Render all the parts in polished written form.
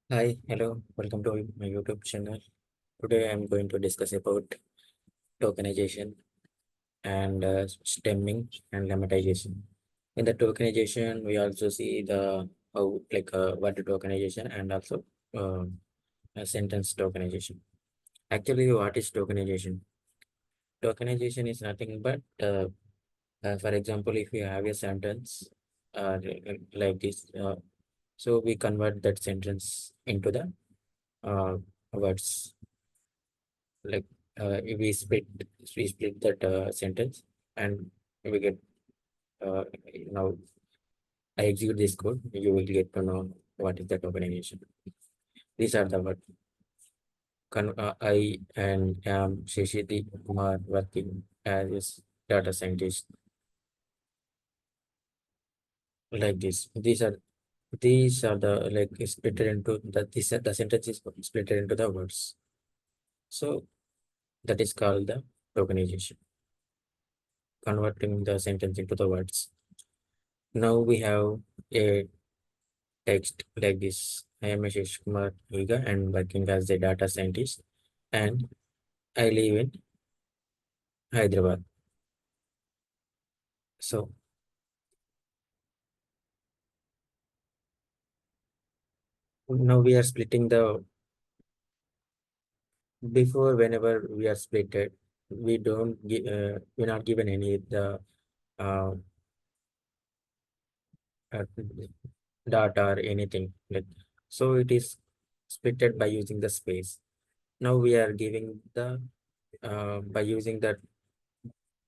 Hi, hello, welcome to my YouTube channel. Today I'm going to discuss about tokenization and stemming and lemmatization. In the tokenization, we also see the how what the tokenization and also uh, a sentence tokenization. Actually, what is tokenization? Tokenization is nothing but, for example, if you have a sentence like this, so we convert that sentence into the words like we split that sentence and we get now I execute this code, you will get to know what is the tokenization. These are the word. I and am Shishiti Kumar working as a data scientist like this. These are the like split into the sentence is split into the words. So that is called the tokenization, converting the sentence into the words. Now we have a text like this. I am Ashish Kumar Higa and working as a data scientist, and I live in Hyderabad. So now we are splitting the before whenever we are splitted, we're not given any the uh, uh, data or anything like, so it is splitted by using the space. Now we are giving the by using that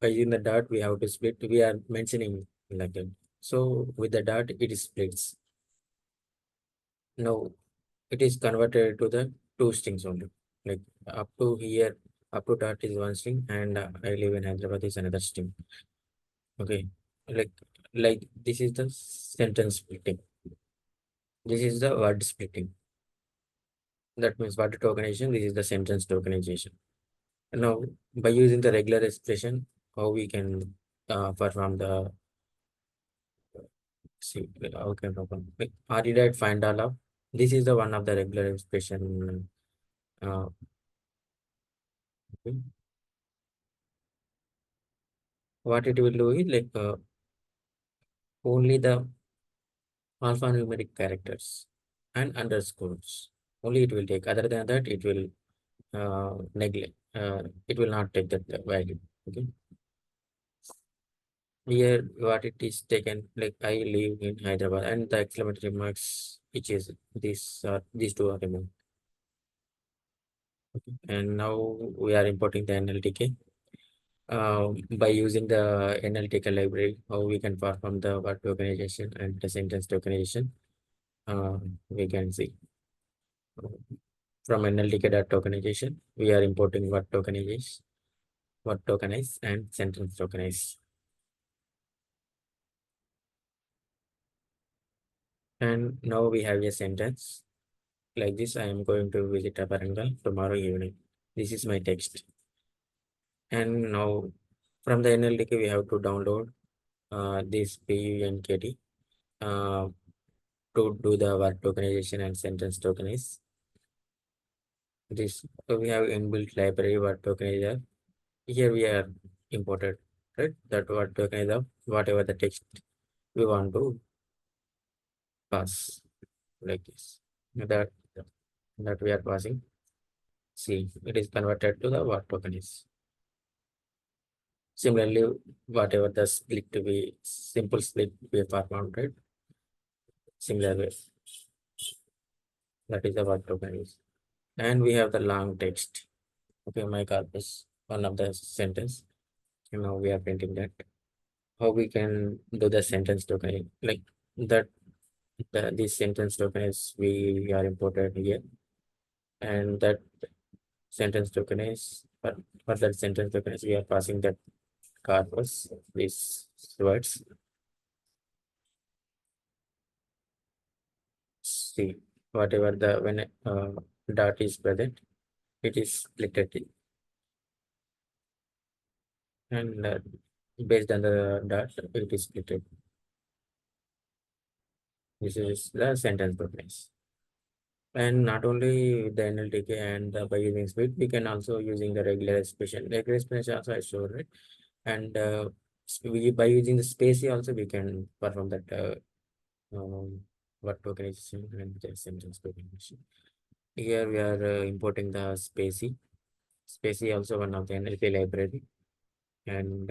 by using the dot we have to split, we are mentioning like that. So with the dot it is splits. Now it is converted to the two strings only. Like up to here, up to dot is one string, and I live in Hyderabad is another string. Okay, like this is the sentence splitting. This is the word splitting. That means word tokenization. This is the sentence tokenization. Now by using the regular expression, how we can perform the see how can perform like REDAT find all of. This is the one of the regular expression. Okay. What it will do is like only the alphanumeric characters and underscores. Only it will take. Other than that, it will neglect. It will not take that value. Okay. Here, what it is taken, like I live in Hyderabad, and the exclamatory marks, which is these two are removed. Okay. And now we are importing the NLTK. By using the NLTK library, how we can perform the word tokenization and the sentence tokenization. We can see from NLTK.tokenization, we are importing word tokenize, and sentence tokenize. And now we have a sentence like this. I am going to visit a Varangal tomorrow evening. This is my text. And now from the NLTK, we have to download this PUNKT uh, to do the word tokenization and sentence tokenize. This we have inbuilt library word tokenizer. Here we are imported, right? That word tokenizer, whatever the text we want to pass like this. That we are passing. See, it is converted to the word tokenize. Similarly, whatever the split we simple split we performed, right? Similar way, that is the word tokenize. And we have the long text. Okay, my corpus, one of the sentence. You know, we are printing that. How we can do the sentence token like that this sentence token is we are imported here, and that sentence token is for that sentence token is we are passing that corpus these words. See, whatever the when dot is present, it is split and based on the dot it is split. This is the sentence token. And not only the NLTK and the by using speed, we can also using the regular expression. Regular expression also I showed, right? And we by using the spacey also we can perform that what tokenization and the sentence tokenization. Here we are importing the spacey. Spacey also one of the NLP library, and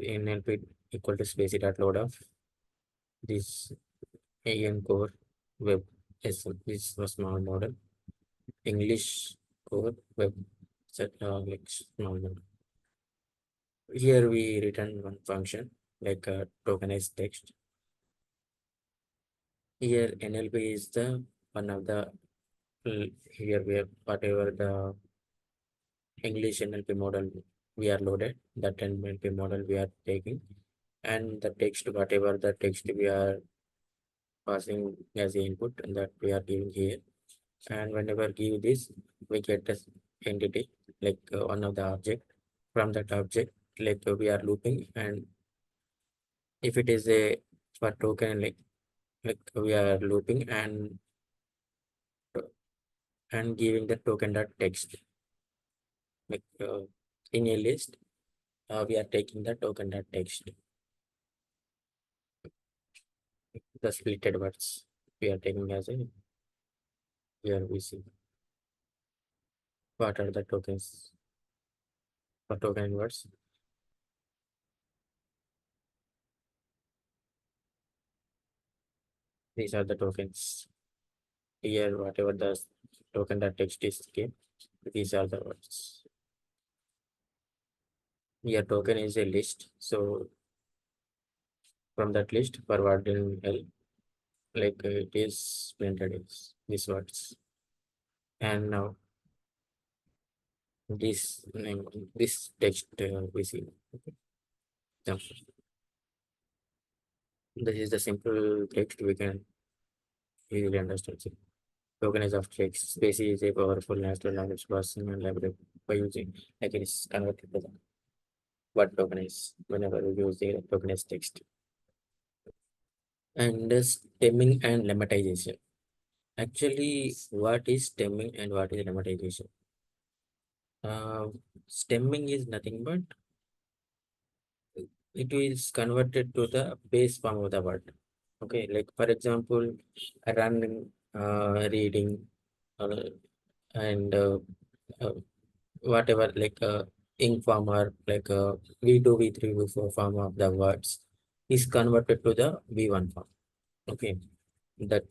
NLP equal to spacey dot load of this AN core web. This was small model. English core web set like small model. Here we return one function like tokenized text. Here NLP is the one of the here we have whatever the English NLP model we are loaded, that NLP model we are taking, and the text whatever the text we are passing as the input that we are giving here. And whenever give this, we get this entity like one of the object. From that object, like we are looping, and if it is a for token like we are looping and giving the token dot text like in a list, we are taking the token dot text, the splitted words we are taking as a here we see what are the tokens for token words. These are the tokens here, whatever the token that text is came, these are the words. Here token is a list, so from that list forward in L, like it is printed is these words. And now this name, this text we see. Okay. Now, this is the simple text we can easily understand. So, tokenize of text space is a powerful natural language processing and library by using like it is converted to the word tokenize whenever we use the tokenized text. And stemming and lemmatization. Actually, what is stemming and what is lemmatization? Uh, Stemming is nothing but it is converted to the base form of the word. Okay, like for example, running, reading, uh, and uh, whatever like ink form or like V2, V3, V4 form of the words is converted to the V1 form. Okay, that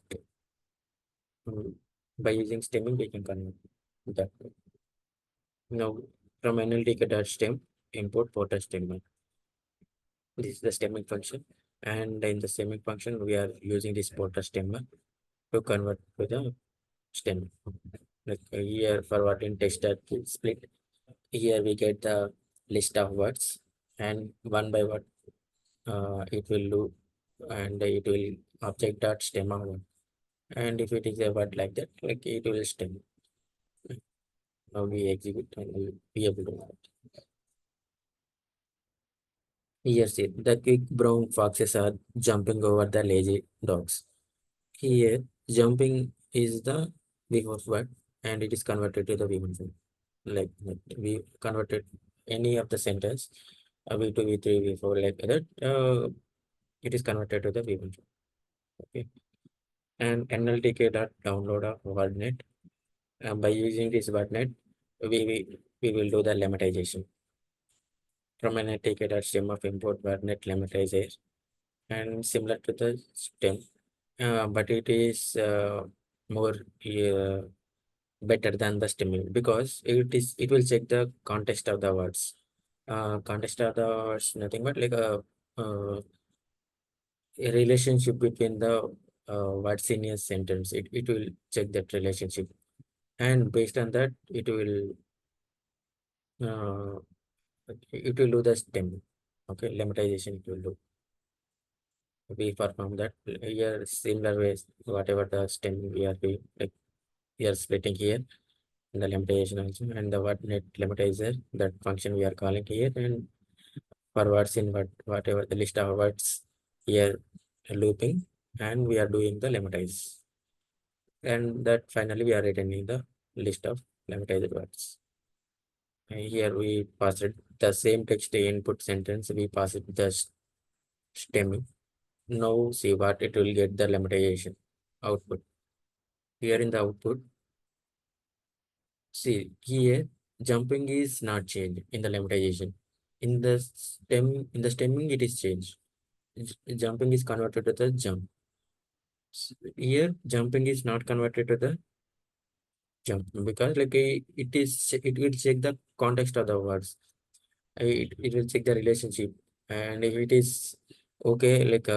by using stemming we can convert that. Now from NLTK.stem import porter stemmer. This is the stemming function, and in the stemming function we are using this porter stemmer to convert to the stem. Like here for in text that split, here we get the list of words, and one by one it will do, and it will object dot stem of one. And if it is a word like that, like it will stem. Now we execute and we will be able to do that. Yes, the quick brown foxes are jumping over the lazy dogs. Here, jumping is the before word, and it is converted to the V1 form. Like we converted any of the sentence, V2, V3, V4, like that. It is converted to the V1 form. Okay. And NLTK dot download of WordNet. By using this WordNet, we will do the lemmatization. From NLTK dot stem of import WordNet lemmatization, and similar to the stem, but it is more better than the stemming because it will check the context of the words. Context of the words nothing but like a relationship between the words in a sentence. It will check that relationship, and based on that uh, it will do the stemming. Okay, lemmatization it will do. We perform that here similar ways whatever the stem we are doing, like we are splitting here in the limitation also, and the what net limitizer that function we are calling here, and for words in whatever the list of words here looping, and we are doing the limitize. and that finally we are returning the list of lemmatized words. Here we pass it the same text input sentence, we pass it the stemming. Now see what it will get the lemmatization output. Here in the output, see here jumping is not changed in the lemmatization. In the stemming it is changed. Jumping is converted to the jump. Here jumping is not converted to the jump because like it will check the context of the words. It will check the relationship, and if it is okay, like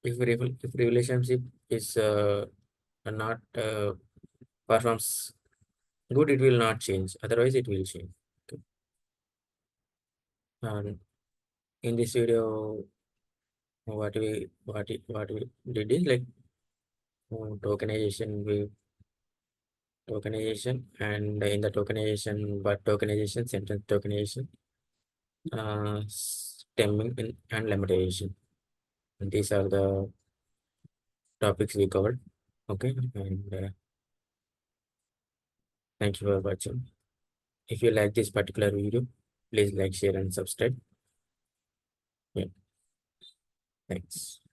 if relationship is not performs good, it will not change, otherwise it will change. Okay. And in this video, what we did is like tokenization, we tokenization, and in the tokenization, but tokenization, sentence tokenization, stemming and lemmatization. And these are the topics we covered. Okay, and thank you for watching. If you like this particular video, please like, share, and subscribe. Yeah, thanks.